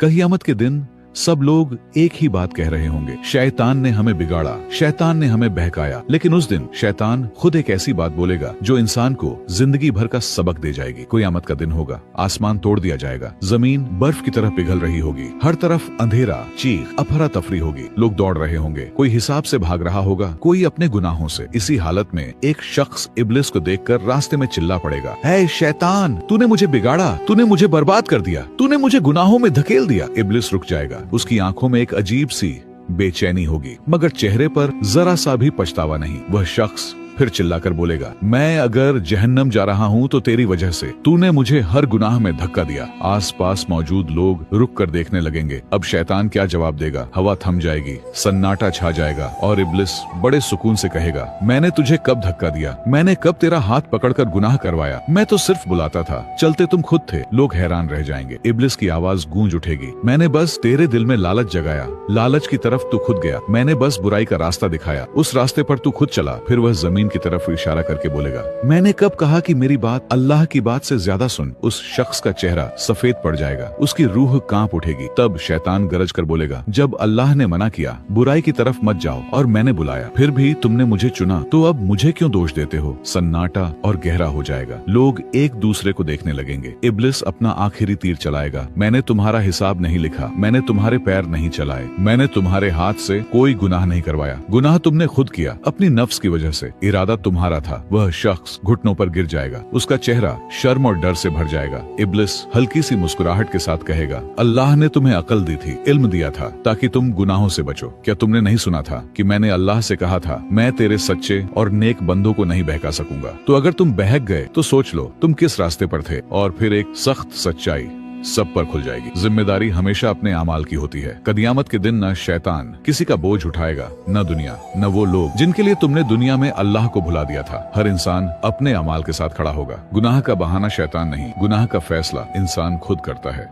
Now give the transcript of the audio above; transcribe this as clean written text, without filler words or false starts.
क़यामत के दिन सब लोग एक ही बात कह रहे होंगे, शैतान ने हमें बिगाड़ा, शैतान ने हमें बहकाया। लेकिन उस दिन शैतान खुद एक ऐसी बात बोलेगा जो इंसान को जिंदगी भर का सबक दे जाएगी। क़यामत का दिन होगा, आसमान तोड़ दिया जाएगा, जमीन बर्फ की तरह पिघल रही होगी, हर तरफ अंधेरा, चीख, अफरा तफरी होगी, लोग दौड़ रहे होंगे, कोई हिसाब से भाग रहा होगा, कोई अपने गुनाहों से। इसी हालत में एक शख्स इब्लिस को देखकर रास्ते में चिल्ला पड़ेगा, है शैतान, तूने मुझे बिगाड़ा, तूने मुझे बर्बाद कर दिया, तूने मुझे गुनाहों में धकेल दिया। इब्लिस रुक जाएगा, उसकी आंखों में एक अजीब सी बेचैनी होगी, मगर चेहरे पर जरा सा भी पछतावा नहीं। वह शख्स फिर चिल्लाकर बोलेगा, मैं अगर जहन्नम जा रहा हूँ तो तेरी वजह से, तूने मुझे हर गुनाह में धक्का दिया। आसपास मौजूद लोग रुक कर देखने लगेंगे। अब शैतान क्या जवाब देगा? हवा थम जाएगी, सन्नाटा छा जाएगा और इब्लिस बड़े सुकून से कहेगा, मैंने तुझे कब धक्का दिया? मैंने कब तेरा हाथ पकड़कर गुनाह करवाया? मैं तो सिर्फ बुलाता था, चलते तुम खुद थे। लोग हैरान रह जाएंगे। इब्लिस की आवाज गूंज उठेगी, मैंने बस तेरे दिल में लालच जगाया, लालच की तरफ तू खुद गया, मैंने बस बुराई का रास्ता दिखाया, उस रास्ते पर तू खुद चला। फिर वह जमीन की तरफ इशारा करके बोलेगा, मैंने कब कहा कि मेरी बात अल्लाह की बात से ज्यादा सुन? उस शख्स का चेहरा सफेद पड़ जाएगा, उसकी रूह कांप उठेगी। तब शैतान गरज कर बोलेगा, जब अल्लाह ने मना किया बुराई की तरफ मत जाओ और मैंने बुलाया, फिर भी तुमने मुझे चुना, तो अब मुझे क्यों दोष देते हो? सन्नाटा और गहरा हो जाएगा, लोग एक दूसरे को देखने लगेंगे। इब्लिस अपना आखिरी तीर चलाएगा, मैंने तुम्हारा हिसाब नहीं लिखा, मैंने तुम्हारे पैर नहीं चलाए, मैंने तुम्हारे हाथ से कोई गुनाह नहीं करवाया, गुनाह तुमने खुद किया अपनी नफ्स की वजह से, इरादा तुम्हारा था। वह शख्स घुटनों पर गिर जाएगा, उसका चेहरा शर्म और डर से भर जाएगा। इब्लिस हल्की सी मुस्कुराहट के साथ कहेगा, अल्लाह ने तुम्हें अकल दी थी, इल्म दिया था ताकि तुम गुनाहों से बचो। क्या तुमने नहीं सुना था कि मैंने अल्लाह से कहा था, मैं तेरे सच्चे और नेक बंदों को नहीं बहका सकूंगा? तो अगर तुम बहक गए तो सोच लो तुम किस रास्ते पर थे, और फिर एक सख्त सच्चाई सब पर खुल जाएगी। जिम्मेदारी हमेशा अपने अमाल की होती है। क़यामत के दिन न शैतान किसी का बोझ उठाएगा, न दुनिया, न वो लोग जिनके लिए तुमने दुनिया में अल्लाह को भुला दिया था। हर इंसान अपने अमाल के साथ खड़ा होगा। गुनाह का बहाना शैतान नहीं, गुनाह का फैसला इंसान खुद करता है।